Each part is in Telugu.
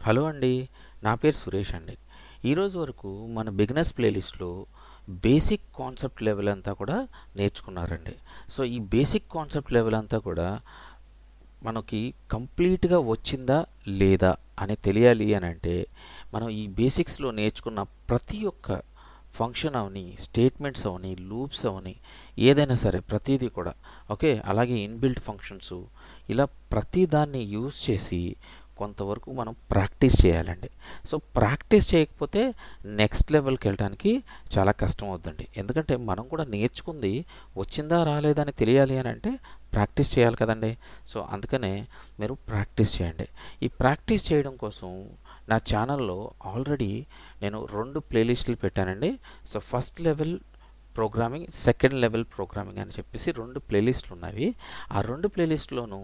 హలో అండి. నా పేరు సురేష్ అండి. ఈరోజు వరకు మన బిగినర్స్ ప్లేలిస్ట్లో బేసిక్ కాన్సెప్ట్ లెవెల్ అంతా కూడా నేర్చుకున్నారండి. సో ఈ బేసిక్ కాన్సెప్ట్ లెవెల్ అంతా కూడా మనకి కంప్లీట్గా వచ్చిందా లేదా అని తెలియాలి అని అంటే మనం ఈ బేసిక్స్లో నేర్చుకున్న ప్రతి ఒక్క ఫంక్షన్ అవని, స్టేట్మెంట్స్ అవని, లూప్స్ అవని, ఏదైనా సరే ప్రతిదీ కూడా ఓకే. అలాగే ఇన్బిల్ట్ ఫంక్షన్స్, ఇలా ప్రతి దాన్ని యూజ్ చేసి కొంతవరకు మనం ప్రాక్టీస్ చేయాలండి. సో ప్రాక్టీస్ చేయకపోతే నెక్స్ట్ లెవెల్కి వెళ్ళడానికి చాలా కష్టం అవుతుందండి. ఎందుకంటే మనం కూడా నేర్చుకుంది వచ్చిందా రాలేదా అని తెలియాలి అని అంటే ప్రాక్టీస్ చేయాలి కదండి. సో అందుకనే మీరు ప్రాక్టీస్ చేయండి. ఈ ప్రాక్టీస్ చేయడం కోసం నా ఛానల్లో ఆల్రెడీ నేను 2 ప్లేలిస్టులు పెట్టానండి. So first level programming, second level programming అని చెప్పేసి 2 ప్లేలిస్టులు ఉన్నవి. ఆ 2 ప్లేలిస్టులోనూ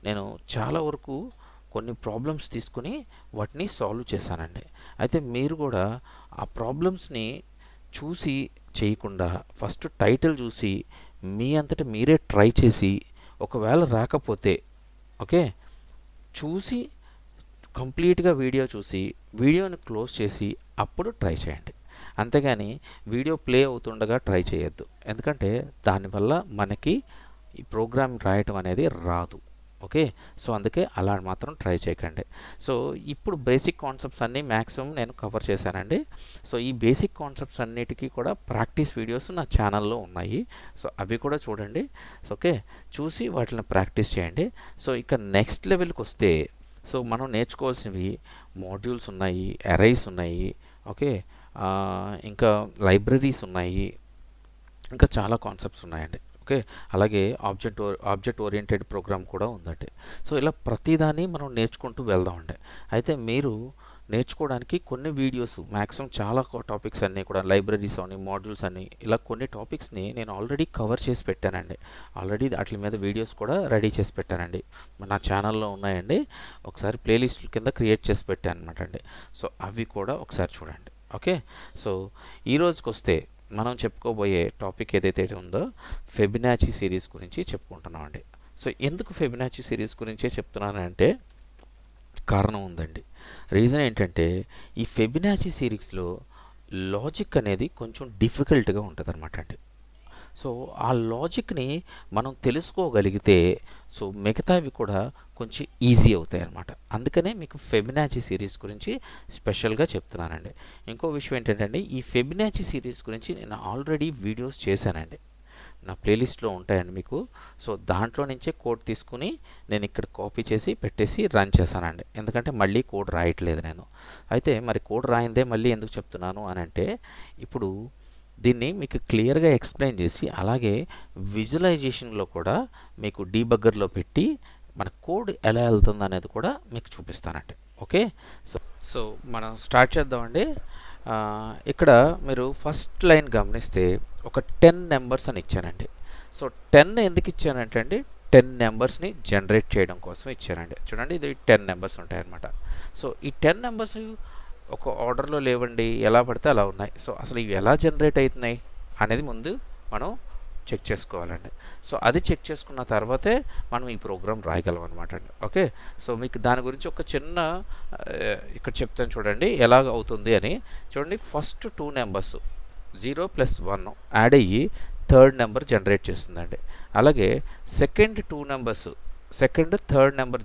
నేను చాలా వరకు కొన్ని ప్రాబ్లమ్స్ తీసుకుని వాటిని సాల్వ్ చేశానండి. అయితే మీరు కూడా ఆ ప్రాబ్లమ్స్ని చూసి చేయకుండా ఫస్ట్ టైటిల్ చూసి మీ అంతటా మీరే ట్రై చేసి ఒకవేళ రాకపోతే ఓకే చూసి కంప్లీట్గా వీడియో చూసి వీడియోని క్లోజ్ చేసి అప్పుడు ట్రై చేయండి. అంతేగాని వీడియో ప్లే అవుతుండగా ట్రై చేయొద్దు. ఎందుకంటే దానివల్ల మనకి ఈ ప్రోగ్రామ్ రాయటం అనేది రాదు. ఓకే. సో అందుకే అలా మాత్రం ట్రై చేయకండి. సో ఇప్పుడు బేసిక్ కాన్సెప్ట్స్ అన్నీ మ్యాక్సిమం నేను కవర్ చేశానండి. సో ఈ బేసిక్ కాన్సెప్ట్స్ అన్నిటికీ కూడా ప్రాక్టీస్ వీడియోస్ నా ఛానల్లో ఉన్నాయి. సో అవి కూడా చూడండి. ఓకే, చూసి వాటిని ప్రాక్టీస్ చేయండి. సో ఇక నెక్స్ట్ లెవెల్కి వస్తే సో మనం నేర్చుకోవాల్సినవి మాడ్యూల్స్ ఉన్నాయి, అరైస్ ఉన్నాయి, ఓకే, ఇంకా లైబ్రరీస్ ఉన్నాయి, ఇంకా చాలా కాన్సెప్ట్స్ ఉన్నాయండి. ఓకే, అలాగే ఆబ్జెక్ట్ ఓరియంటెడ్ ప్రోగ్రామ్ కూడా ఉందండి. సో ఇలా ప్రతిదాన్ని మనం నేర్చుకుంటూ వెళ్దామండి. అయితే మీరు నేర్చుకోవడానికి కొన్ని వీడియోస్ మ్యాక్సిమం చాలా టాపిక్స్ అన్నీ కూడా లైబ్రరీస్ అని, మాడ్యూల్స్ అని, ఇలా కొన్ని టాపిక్స్ని నేను ఆల్రెడీ కవర్ చేసి పెట్టానండి. ఆల్రెడీ వాటి మీద వీడియోస్ కూడా రెడీ చేసి పెట్టానండి. నా ఛానల్లో ఉన్నాయండి. ఒకసారి ప్లేలిస్ట్ కింద క్రియేట్ చేసి పెట్టాను అనమాట అండి. సో అవి కూడా ఒకసారి చూడండి. ఓకే, సో ఈ రోజుకి వస్తే మనం చెప్పుకోబోయే టాపిక్ ఏదైతే ఉందో ఫిబొనాచి సిరీస్ గురించి చెప్పుకుంటున్నామండి. సో ఎందుకు ఫిబొనాచి సిరీస్ గురించే చెప్తున్నానంటే కారణం ఉందండి. రీజన్ ఏంటంటే ఈ ఫిబొనాచి సిరీస్లో లాజిక్ అనేది కొంచెం డిఫికల్ట్గా ఉంటుంది అనమాట అండి. సో ఆ లాజిక్ని మనం తెలుసుకోగలిగితే సో మిగతావి కూడా కొంచెం ఈజీ అవుతాయి అన్నమాట. అందుకనే మీకు ఫిబొనాచి సిరీస్ గురించి స్పెషల్గా చెప్తున్నానండి. ఇంకో విషయం ఏంటంటే ఈ ఫిబొనాచి సిరీస్ గురించి నేను ఆల్రెడీ వీడియోస్ చేశానండి. నా ప్లేలిస్ట్లో ఉంటాయండి మీకు. సో దాంట్లో నుంచే కోడ్ తీసుకుని నేను ఇక్కడ కాపీ చేసి పెట్టేసి రన్ చేశానండి. ఎందుకంటే మళ్ళీ కోడ్ రాయట్లేదు నేను. అయితే మరి కోడ్ రాయిందే మళ్ళీ ఎందుకు చెప్తున్నాను అని అంటే ఇప్పుడు దీన్ని మీకు క్లియర్గా ఎక్స్ప్లెయిన్ చేసి అలాగే విజువలైజేషన్లో కూడా మీకు డీబగ్గర్లో పెట్టి మన కోడ్ ఎలా వెళ్తుంది అనేది కూడా మీకు చూపిస్తానండి. ఓకే, సో మనం స్టార్ట్ చేద్దామండి. ఇక్కడ మీరు ఫస్ట్ లైన్ గమనిస్తే ఒక 10 నెంబర్స్ అని ఇచ్చానండి. సో 10 ఎందుకు ఇచ్చానంటే అండి 10 నెంబర్స్ని జనరేట్ చేయడం కోసం ఇచ్చానండి. చూడండి, ఇది 10 నెంబర్స్ ఉంటాయన్నమాట. సో ఈ 10 నెంబర్స్ ఒక ఆర్డర్లో లేవండి, ఎలా పడితే అలా ఉన్నాయి. సో అసలు ఇవి ఎలా జనరేట్ అవుతున్నాయి అనేది ముందు మనం చెక్ చేసుకోవాలండి. సో అది చెక్ చేసుకున్న తర్వాతే మనం ఈ ప్రోగ్రామ్ రాయగలం అనమాట అండి. ఓకే, సో మీకు దాని గురించి ఒక చిన్న ఇక్కడ చెప్తాను చూడండి ఎలా అవుతుంది అని. చూడండి, ఫస్ట్ 2 నెంబర్స్ 0 + 1 యాడ్ అయ్యి థర్డ్ నెంబర్ జనరేట్ చేస్తుందండి. అలాగే second 2 numbers third number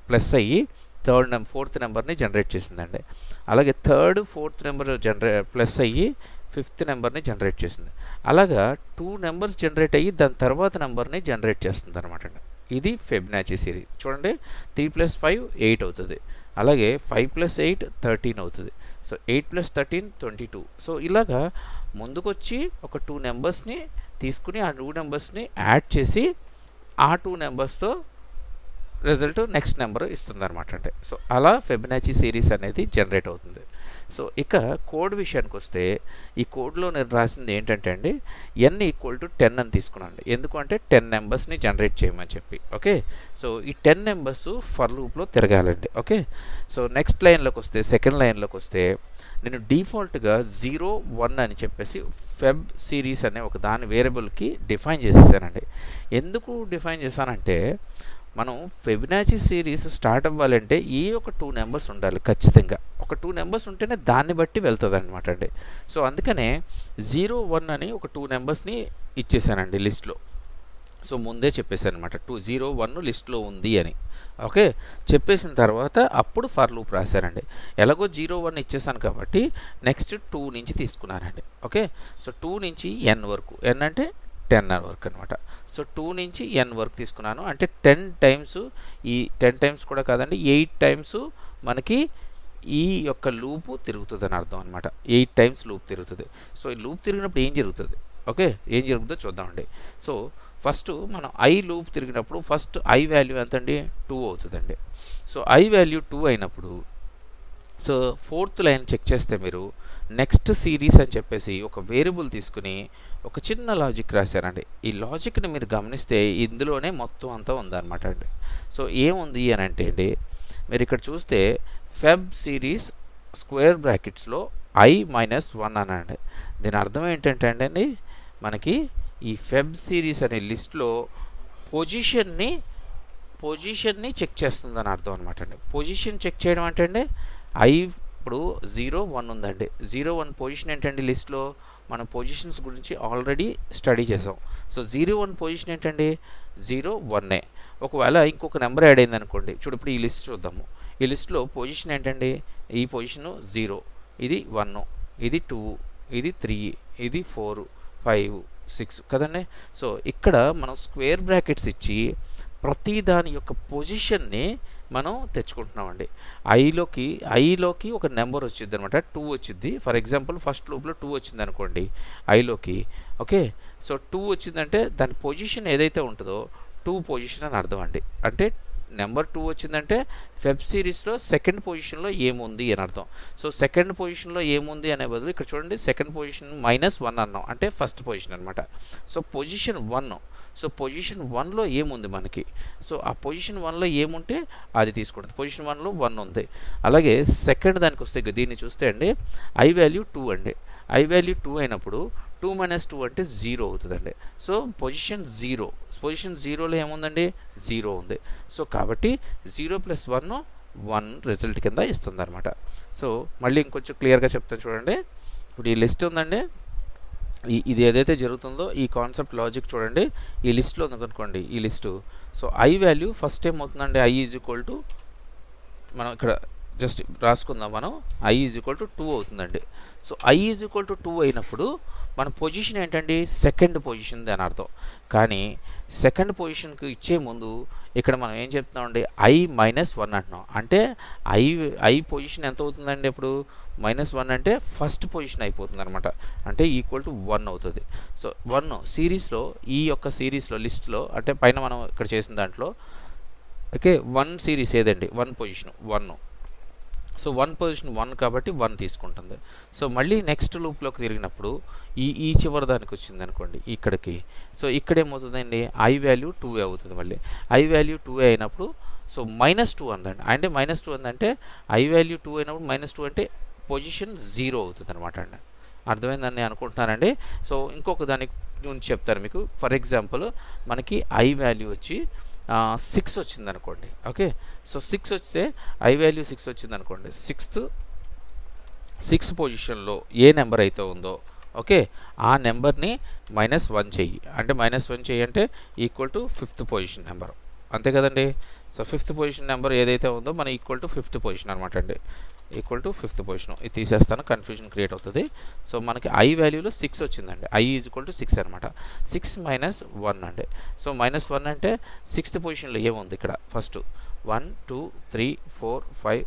plus అయ్యి ఫోర్త్ నెంబర్ని జనరేట్ చేసిందండి. అలాగే థర్డ్ 4th నెంబర్ ప్లస్ అయ్యి 5th నెంబర్ని జనరేట్ చేసింది. అలాగా 2 నెంబర్స్ జనరేట్ అయ్యి దాని తర్వాత నెంబర్ని జనరేట్ చేస్తుంది అనమాట అండి. ఇది ఫిబొనాచి సిరీస్. చూడండి, 3 + 5 8 అవుతుంది. అలాగే 5 + 8 13 అవుతుంది. సో 8 + 13 22. సో ఇలాగా ముందుకొచ్చి ఒక 2 నెంబర్స్ని తీసుకుని ఆ 2 నెంబర్స్ని యాడ్ చేసి ఆ 2 నెంబర్స్తో రిజల్ట్ నెక్స్ట్ నెంబర్ ఇస్తుంది అనమాట అండి. సో అలా ఫిబొనాచి సిరీస్ అనేది జనరేట్ అవుతుంది. సో ఇక కోడ్ విషయానికి వస్తే ఈ కోడ్లో నేను రాసింది ఏంటంటే అండి n = 10 అని తీసుకున్నాను. ఎందుకంటే 10 నెంబర్స్ని జనరేట్ చేయమని చెప్పి. ఓకే, సో ఈ 10 నెంబర్స్ ఫర్ లూప్లో తిరగాలండి. ఓకే, సో నెక్స్ట్ లైన్లోకి వస్తే సెకండ్ లైన్లోకి వస్తే నేను డిఫాల్ట్గా 0 1 అని చెప్పేసి ఫెబ్ సిరీస్ అనే ఒక దాని వేరియబుల్కి డిఫైన్ చేసేసానండి. ఎందుకు డిఫైన్ చేశానంటే మనం ఫిబొనాచి సిరీస్ స్టార్ట్ అవ్వాలంటే ఏ ఒక 2 నెంబర్స్ ఉండాలి ఖచ్చితంగా. ఒక 2 నెంబర్స్ ఉంటేనే దాన్ని బట్టి వెళ్తుందన్నమాట అండి. సో అందుకనే 0, 1 అని ఒక 2 నెంబర్స్ని ఇచ్చేసానండి లిస్ట్లో. సో ముందే చెప్పేసాను అనమాట 0, 1 లిస్ట్లో ఉంది అని. ఓకే, చెప్పేసిన తర్వాత అప్పుడు ఫర్ లూప్ రాశానండి. ఎలాగో 0, 1 ఇచ్చేసాను కాబట్టి నెక్స్ట్ 2 నుంచి తీసుకున్నానండి. ఓకే, సో 2 నుంచి n వరకు, n అంటే 10 వరకు అనమాట. సో 2 నుంచి n వరకు తీసుకున్నాను అంటే 10 టైమ్స్, ఈ 10 టైమ్స్ కూడా కాదండి 8 టైమ్స్ మనకి ఈ యొక్క లూపు తిరుగుతుంది అని అర్థం అనమాట. 8 టైమ్స్ లూప్ తిరుగుతుంది. సో ఈ లూప్ తిరిగినప్పుడు ఏం జరుగుతుంది, ఓకే, ఏం జరుగుతుందో చూద్దామండి. సో ఫస్ట్ మనం ఐ లూప్ తిరిగినప్పుడు ఫస్ట్ ఐ వాల్యూ ఎంత అండి 2 అవుతుందండి. సో ఐ వాల్యూ 2 అయినప్పుడు సో 4th లైన్ చెక్ చేస్తే మీరు నెక్స్ట్ సిరీస్ అని చెప్పేసి ఒక వేరియబుల్ తీసుకుని ఒక చిన్న లాజిక్ రాశారండి. ఈ లాజిక్ని మీరు గమనిస్తే ఇందులోనే మొత్తం అంతా ఉందన్నమాట అండి. సో ఏముంది అని అంటే అండి, మీరు ఇక్కడ చూస్తే ఫెబ్ సిరీస్ స్క్వేర్ బ్రాకెట్స్లో i-1 అనండి. దీని అర్థం ఏంటంటే అండి, మనకి ఈ ఫెబ్ సిరీస్ అనే లిస్ట్లో పొజిషన్ని చెక్ చేస్తుందని అర్థం అనమాట అండి. పొజిషన్ చెక్ చేయడం అంటే అండి, ఇప్పుడు 0, 1 ఉందండి. 0, 1 పొజిషన్ ఏంటండి లిస్ట్లో, మనం పొజిషన్స్ గురించి ఆల్రెడీ స్టడీ చేసాం. సో 0, 1 పొజిషన్ ఏంటండి 0, 1. ఒకవేళ ఇంకొక నెంబర్ యాడ్ అయింది అనుకోండి, చూడు ఇప్పుడు ఈ లిస్ట్ చూద్దాము. ఈ లిస్ట్లో పొజిషన్ ఏంటండి, ఈ పొజిషన్ 0, ఇది 1, ఇది 2, ఇది 3, ఇది 4, 5, 6 కదండి. సో ఇక్కడ మనం స్క్వేర్ బ్రాకెట్స్ ఇచ్చి ప్రతి దాని యొక్క పొజిషన్ని మనం తెచ్చుకుంటున్నామండి. ఐలోకి ఒక నెంబర్ వచ్చింది అనమాట, 2 వచ్చింది. ఫర్ ఎగ్జాంపుల్ ఫస్ట్ లూప్లో 2 వచ్చింది అనుకోండి ఐలోకి. ఓకే, సో 2 వచ్చిందంటే దాని పొజిషన్ ఏదైతే ఉంటుందో 2 పొజిషన్ అని అర్థం అండి. అంటే నెంబర్ 2 వచ్చిందంటే ఫెబ్ సిరీస్లో సెకండ్ పొజిషన్లో ఏముంది అని అర్థం. సో సెకండ్ పొజిషన్లో ఏముంది అనే బదులు ఇక్కడ చూడండి సెకండ్ పొజిషన్ -1 అన్నాం అంటే ఫస్ట్ పొజిషన్ అనమాట. సో పొజిషన్ 1, సో పొజిషన్ 1లో ఏముంది మనకి, సో ఆ పొజిషన్ 1లో ఏముంటే అది తీసుకుంటుంది. పొజిషన్ 1లో 1 ఉంది. అలాగే సెకండ్ దానికి వస్తే దీన్ని చూస్తే అండి ఐ వాల్యూ 2 అండి. ఐ వాల్యూ 2 అయినప్పుడు 2 - 2 అంటే 0 అవుతుందండి. సో పొజిషన్ 0, పొజిషన్ 0లో ఏముందండి 0 ఉంది. సో కాబట్టి 0 + 1 1 రిజల్ట్ కింద ఇస్తుంది అనమాట. సో మళ్ళీ ఇంకొంచెం క్లియర్గా చెప్తాను చూడండి. ఇప్పుడు ఈ లిస్ట్ ఉందండి, ఇది ఏదైతే జరుగుతుందో ఈ కాన్సెప్ట్ లాజిక్ చూడండి. ఈ లిస్ట్లో ఉందనుకోండి, ఈ list. So I value first ఏమవుతుందండి, ఐ ఈజ్ ఈక్వల్ టు, మనం ఇక్కడ జస్ట్ రాసుకుందాం, మనం ఐ ఈజ్ ఈక్వల్ టు 2 అవుతుందండి. So I is equal to 2 అయినప్పుడు మన పొజిషన్ ఏంటండి సెకండ్ పొజిషన్ అని అర్థం. కానీ సెకండ్ పొజిషన్కి ఇచ్చే ముందు ఇక్కడ మనం ఏం చెప్తున్నామండి i-1 అంటున్నాం. అంటే ఐ పొజిషన్ ఎంత అవుతుందండి ఇప్పుడు -1 అంటే ఫస్ట్ పొజిషన్ అయిపోతుంది అనమాట. అంటే ఈక్వల్ టు 1 అవుతుంది. సో 1 సిరీస్లో, ఈ యొక్క సిరీస్లో లిస్ట్లో అంటే పైన మనం ఇక్కడ చేసిన దాంట్లో ఓకే 1 సిరీస్ ఏదండి 1 పొజిషన్ 1. సో 1 పొజిషన్ 1 కాబట్టి 1 తీసుకుంటుంది. సో మళ్ళీ నెక్స్ట్ లూప్లోకి తిరిగినప్పుడు ఈ చివరి దానికి వచ్చింది అనుకోండి ఇక్కడికి. సో ఇక్కడ ఏమవుతుందండి ఐ వాల్యూ 2 అవుతుంది. మళ్ళీ ఐ వాల్యూ 2 అయినప్పుడు సో -2 అందండి. అంటే -2 అందంటే ఐ వాల్యూ 2 అయినప్పుడు -2 అంటే పొజిషన్ 0 అవుతుంది అనమాట అండి. అర్థమైందని అనుకుంటున్నానండి. సో ఇంకొక దాని గురించి చెప్తాను మీకు. ఫర్ ఎగ్జాంపుల్ మనకి ఐ వాల్యూ వచ్చి 6 వచ్చింది అనుకోండి. ఓకే, సో 6 వస్తే ఐ వాల్యూ 6 వచ్చింది అనుకోండి. 6th పొజిషన్లో ఏ నెంబర్ అయితే ఉందో ఓకే ఆ నెంబర్ని -1 చెయ్యి. అంటే -1 చెయ్యి అంటే equal to 5th position number, అంతే కదండి. సో 5th పొజిషన్ నెంబర్ ఏదైతే ఉందో మన ఈక్వల్ టు 5th పొజిషన్ అనమాట అండి. Equal to 5th position. ఇది తీసేస్తాను, కన్ఫ్యూజన్ క్రియేట్ అవుతుంది. సో మనకి ఐ వాల్యూలో 6 వచ్చిందండి. ఐ ఈజ్ ఈక్వల్ టు 6 అనమాట. 6 - 1 అండి. సో -1 అంటే 6th పొజిషన్లో ఏముంది ఇక్కడ ఫస్ట్ 1 2 3 4 5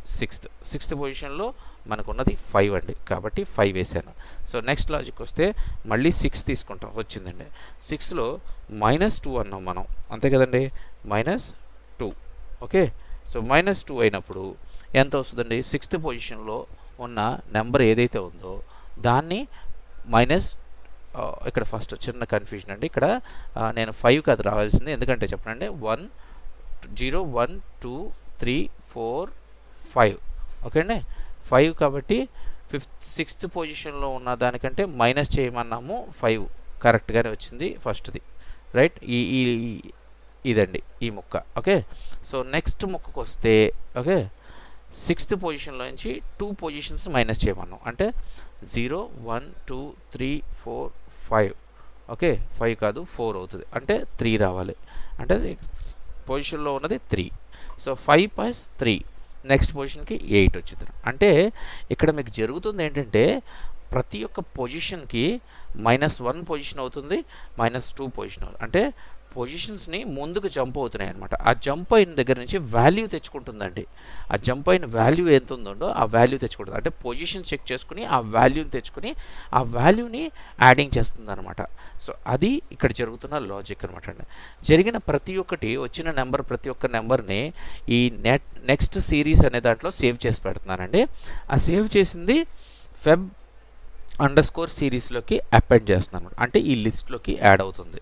6th పొజిషన్లో మనకు ఉన్నది 5 అండి. కాబట్టి 5 వేసాను. సో నెక్స్ట్ లాజిక్ వస్తే మళ్ళీ 6 తీసుకుంటాం, వచ్చిందండి. 6లో -2 అన్నాం మనం, అంతే కదండి. -2 ఓకే. సో -2 అయినప్పుడు ఎంత వస్తుందండి 6th పొజిషన్లో ఉన్న నెంబర్ ఏదైతే ఉందో దాన్ని ఇక్కడ ఫస్ట్ చిన్న కన్ఫ్యూజన్ అండి. ఇక్కడ నేను 5 కాదు రావాల్సింది, ఎందుకంటే చెప్పనండి 1 0 1 2 3 4 5 ఓకే అండి. 5 కాబట్టి 6th పొజిషన్లో ఉన్న దానికంటే మైనస్ చేయమన్నాము, 5 కరెక్ట్గానే వచ్చింది ఫస్ట్ది రైట్. ఈ ఇదండి ఈ ముక్క. ఓకే, సో నెక్స్ట్ ముక్కకు వస్తే ఓకే, 6th పొజిషన్లో నుంచి 2 పొజిషన్స్ మైనస్ చేయమన్నాం. అంటే 0 1 2 3 4 5. ఓకే, 5 కాదు 4 అవుతుంది. అంటే 3 రావాలి. అంటే పొజిషన్లో ఉన్నది 3. సో 5 ప్లస్ 3 నెక్స్ట్ పొజిషన్కి 8 వచ్చింది. అంటే ఇక్కడ మీకు జరుగుతుంది ఏంటంటే ప్రతి ఒక్క పొజిషన్కి -1 పొజిషన్ అవుతుంది, -2 పొజిషన్ అవుతుంది. అంటే పొజిషన్స్ని ముందుకు జంప్ అవుతున్నాయి అనమాట. ఆ జంప్ అయిన దగ్గర నుంచి వాల్యూ తెచ్చుకుంటుందండి. ఆ జంప్ అయిన వాల్యూ ఎంత ఉందో ఆ వాల్యూ తెచ్చుకుంటుంది. అంటే పొజిషన్ చెక్ చేసుకుని ఆ వాల్యూని తెచ్చుకుని ఆ వాల్యూని యాడింగ్ చేస్తుంది అనమాట. సో అది ఇక్కడ జరుగుతున్న లాజిక్ అనమాట అండి. జరిగిన ప్రతి ఒక్కటి వచ్చిన నెంబర్ ప్రతి ఒక్క నెంబర్ని ఈ నెక్స్ట్ సిరీస్ అనే దాంట్లో సేవ్ చేసి పెడుతున్నానండి. ఆ సేవ్ చేసింది Feb_ సిరీస్లోకి అపెండ్ చేస్తున్నాను. అంటే ఈ లిస్ట్లోకి యాడ్ అవుతుంది.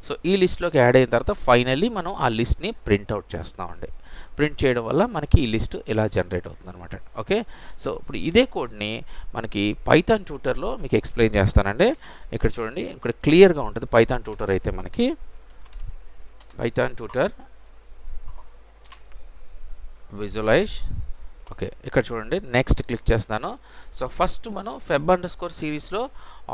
సో ఈ లిస్ట్లోకి యాడ్ అయిన తర్వాత ఫైనల్లీ మనం ఆ లిస్ట్ని ప్రింట్అవుట్ చేస్తామండి. ప్రింట్ చేయడం వల్ల మనకి ఈ లిస్ట్ ఇలా జనరేట్ అవుతుంది అనమాట. ఓకే, సో ఇప్పుడు ఇదే కోడ్ని మనకి పైథాన్ ట్యూటర్లో మీకు ఎక్స్ప్లెయిన్ చేస్తానండి. ఇక్కడ చూడండి, ఇక్కడ క్లియర్గా ఉంటుంది. పైథాన్ ట్యూటర్ అయితే మనకి పైథాన్ ట్యూటర్ విజువలైజ్. ఓకే, ఇక్కడ చూడండి, నెక్స్ట్ క్లిక్ చేస్తాను. సో ఫస్ట్ మనం Feb_ సిరీస్లో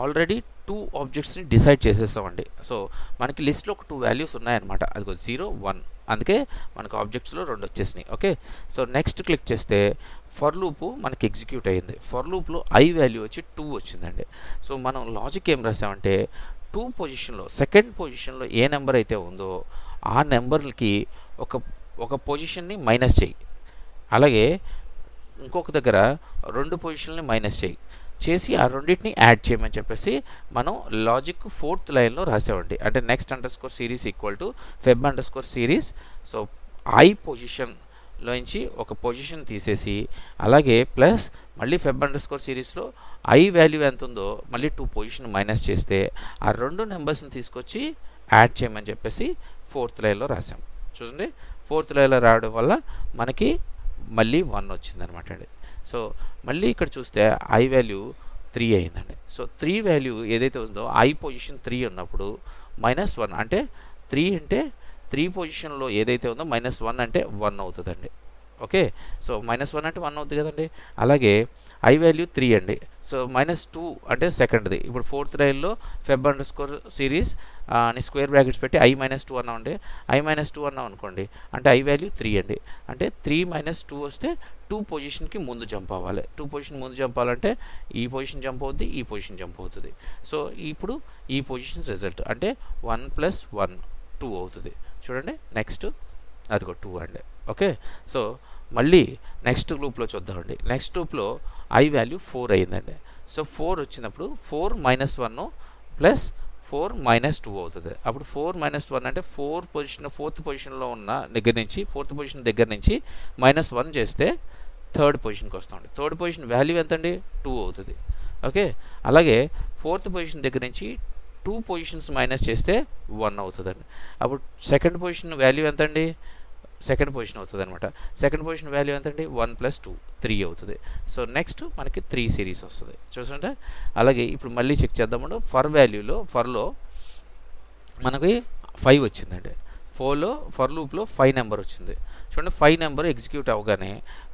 ఆల్రెడీ 2 ఆబ్జెక్ట్స్ని డిసైడ్ చేసేసామండి. సో మనకి లిస్ట్లో ఒక 2 వాల్యూస్ ఉన్నాయన్నమాట. అదిగో 0 1, అందుకే మనకు ఆబ్జెక్ట్స్లో 2 వచ్చేసినాయి. ఓకే, సో నెక్స్ట్ క్లిక్ చేస్తే ఫర్ లూపు మనకి ఎగ్జిక్యూట్ అయ్యింది. ఫర్ లూప్లో ఐ వాల్యూ వచ్చి 2 వచ్చిందండి. సో మనం లాజిక్ ఏం రాసామంటే 2 పొజిషన్లో సెకండ్ పొజిషన్లో ఏ నెంబర్ అయితే ఉందో ఆ నెంబర్కి ఒక పొజిషన్ని మైనస్ చేయి, అలాగే ఇంకొక దగ్గర 2 పొజిషన్ని మైనస్ చేసి ఆ రెండింటిని యాడ్ చేయమని చెప్పేసి మనం లాజిక్ 4th లైన్లో రాసామండి. అంటే next _ series equal to Feb_ series. So I పొజిషన్లోంచి ఒక పొజిషన్ తీసేసి అలాగే ప్లస్ మళ్ళీ Feb_ సిరీస్లో ఐ వాల్యూ ఎంత ఉందో మళ్ళీ 2 పొజిషన్ మైనస్ చేస్తే ఆ 2 నెంబర్స్ని తీసుకొచ్చి యాడ్ చేయమని చెప్పేసి 4th లైన్లో రాసాం. చూడండి, 4th లైన్లో రావడం వల్ల మనకి మళ్ళీ 1 వచ్చింది అనమాట అండి. సో మళ్ళీ ఇక్కడ చూస్తే ఐ వాల్యూ 3 అయిందండి. సో 3 వాల్యూ ఏదైతే ఉందో ఐ పొజిషన్ 3 ఉన్నప్పుడు -1 అంటే 3 అంటే 3 పొజిషన్లో ఏదైతే ఉందో -1 అంటే 1 అవుతుందండి. ఓకే, సో -1 అంటే 1 అవుతుంది కదండి. అలాగే ఐ వాల్యూ 3 అండి. సో -2 అంటే సెకండ్ది. ఇప్పుడు 4th లైన్లో Feb_ సిరీస్ అని స్క్వేర్ బ్రాకెట్స్ పెట్టి I-2 అన్నామండి. I-2 అన్నాం అనుకోండి, అంటే ఐ వాల్యూ 3 అండి. అంటే 3 - 2 వస్తే 2 పొజిషన్కి ముందు జంప్ అవ్వాలి. 2 పొజిషన్ ముందు జంప్ అవ్వాలంటే ఈ పొజిషన్ జంప్ అవుతుంది, ఈ పొజిషన్ జంప్ అవుతుంది. సో ఇప్పుడు ఈ పొజిషన్ రిజల్ట్ అంటే 1 + 1 2 అవుతుంది. చూడండి, నెక్స్ట్ అదిగో 2 అండి. ఓకే, సో మళ్ళీ నెక్స్ట్ లూప్లో చూద్దామండి. నెక్స్ట్ లూప్లో ఐ వాల్యూ 4 అయ్యిందండి. సో 4 వచ్చినప్పుడు 4 - 1 ప్లస్ 4 - 2 అవుతుంది. అప్పుడు 4 - 1 అంటే 4th పొజిషన్లో ఉన్న దగ్గర నుంచి 4th పొజిషన్ దగ్గర నుంచి -1 చేస్తే 3rd పొజిషన్కి వస్తామండి. 3rd పొజిషన్ వాల్యూ ఎంత అండి? 2 అవుతుంది. ఓకే, అలాగే 4th పొజిషన్ దగ్గర నుంచి 2 పొజిషన్స్ మైనస్ చేస్తే 1 అవుతుందండి. అప్పుడు సెకండ్ పొజిషన్ వాల్యూ ఎంత అండి? సెకండ్ పొజిషన్ అవుతుంది అనమాట. సెకండ్ పొజిషన్ వాల్యూ ఎంత అండి? 1 + 2 3 అవుతుంది. సో నెక్స్ట్ మనకి 3 సిరీస్ వస్తుంది. చూస్తుంటే అలాగే ఇప్పుడు మళ్ళీ చెక్ చేద్దామండి. ఫర్లో మనకి 5 వచ్చిందండి. ఫర్ లూప్లో 5 నెంబర్ వచ్చింది. చూడండి, 5 నెంబర్ ఎగ్జిక్యూట్ అవ్వగానే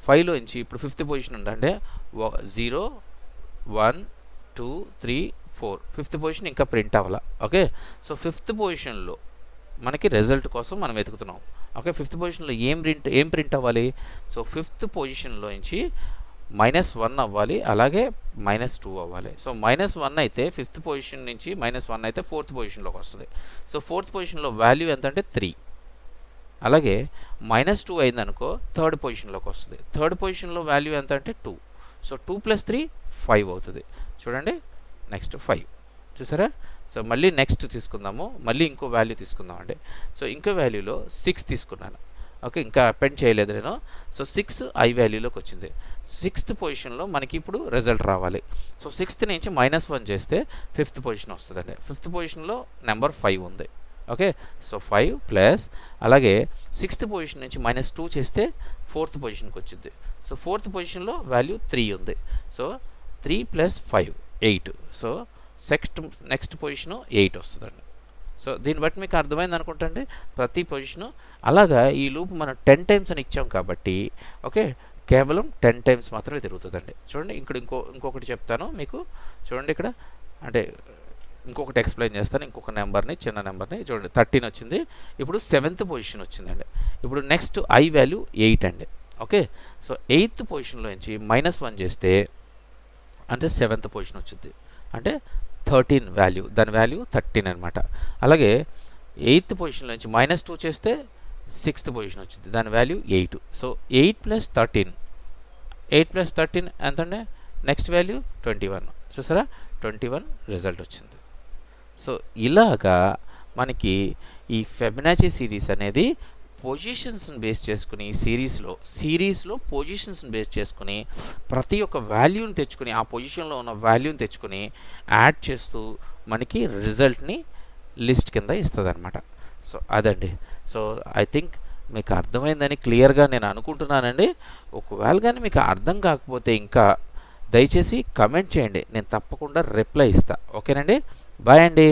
5లోంచి ఇప్పుడు 5th పొజిషన్ ఉందంటే 0 1 2 3 4 5th పొజిషన్ ఇంకా ప్రింట్ అవ్వాల. ఓకే, సో 5th పొజిషన్లో మనకి రిజల్ట్ కోసం మనం వెతుకుతున్నాం. ఓకే, 5th పొజిషన్లో ఏం ప్రింట్ అవ్వాలి? సో 5th పొజిషన్లో నుంచి -1 అవ్వాలి, అలాగే -2 అవ్వాలి. సో -1 అయితే 5th పొజిషన్ నుంచి -1 అయితే 4th పొజిషన్లోకి వస్తుంది. సో 4th పొజిషన్లో వాల్యూ ఎంత అంటే 3. అలాగే -2 అయిందనుకో 3rd పొజిషన్లోకి వస్తుంది. 3rd పొజిషన్లో వాల్యూ ఎంత అంటే 2. సో 2 + 3 5 అవుతుంది. చూడండి, నెక్స్ట్ 5 చూసారా. సో మళ్ళీ నెక్స్ట్ తీసుకుందాము, మళ్ళీ ఇంకో వాల్యూ తీసుకుందాం అండి. సో ఇంకో వాల్యూలో 6 తీసుకున్నాను. ఓకే, ఇంకా అపెండ్ చేయలేదు నేను. సో 6 ఐ వాల్యూలోకి వచ్చింది. 6th పొజిషన్లో మనకి ఇప్పుడు రిజల్ట్ రావాలి. సో 6th నుంచి -1 చేస్తే 5th పొజిషన్ వస్తుందండి. 5th పొజిషన్లో నెంబర్ 5 ఉంది. ఓకే, సో 5 ప్లస్ అలాగే 6th పొజిషన్ నుంచి -2 చేస్తే 4th పొజిషన్కి వచ్చింది. సో 4th పొజిషన్లో వాల్యూ 3 ఉంది. సో 3 + 5 8. సో నెక్స్ట్ పొజిషన్ 8 వస్తుందండి. సో దీన్ని బట్టి మీకు అర్థమైంది అనుకుంటండి ప్రతి పొజిషను. అలాగా ఈ లూప్ మనం 10 టైమ్స్ అని ఇచ్చాం కాబట్టి ఓకే, కేవలం 10 టైమ్స్ మాత్రమే తిరుగుతుందండి. చూడండి ఇక్కడ ఇంకొకటి చెప్తాను మీకు. చూడండి ఇక్కడ అంటే ఇంకొకటి ఎక్స్ప్లెయిన్ చేస్తాను. ఇంకొక నెంబర్ని, చిన్న నెంబర్ని చూడండి 13 వచ్చింది. ఇప్పుడు 7th పొజిషన్ వచ్చిందండి. ఇప్పుడు నెక్స్ట్ ఐ వాల్యూ 8 అండి. ఓకే, సో 8th పొజిషన్లో నుంచి -1 చేస్తే అంటే 7th పొజిషన్ వచ్చింది. అంటే 13 వాల్యూ, దాని వాల్యూ 13 అనమాట. అలాగే 8th పొజిషన్ నుంచి -2 చేస్తే 6th పొజిషన్ వచ్చింది, దాని వాల్యూ 8. సో 8 + 13, 8 + 13 ఎంత అండి? Next value 21. చూసారా, 21 రిజల్ట్ వచ్చింది. సో ఇలాగా మనకి ఈ ఫెబొనాచి సిరీస్ అనేది పొజిషన్స్ని బేస్ చేసుకుని సిరీస్లో పొజిషన్స్ని బేస్ చేసుకుని ప్రతి ఒక్క వాల్యూని తెచ్చుకుని, ఆ పొజిషన్లో ఉన్న వాల్యూని తెచ్చుకుని యాడ్ చేస్తూ మనకి రిజల్ట్ని లిస్ట్ కింద ఇస్తుంది అనమాట. సో అదండి. సో ఐ థింక్ మీకు అర్థమైందని క్లియర్గా నేను అనుకుంటున్నానండి. ఒకవేళ కానీ మీకు అర్థం కాకపోతే ఇంకా దయచేసి కమెంట్ చేయండి, నేను తప్పకుండా రిప్లై ఇస్తాను. ఓకేనండి, బాయ్ అండి.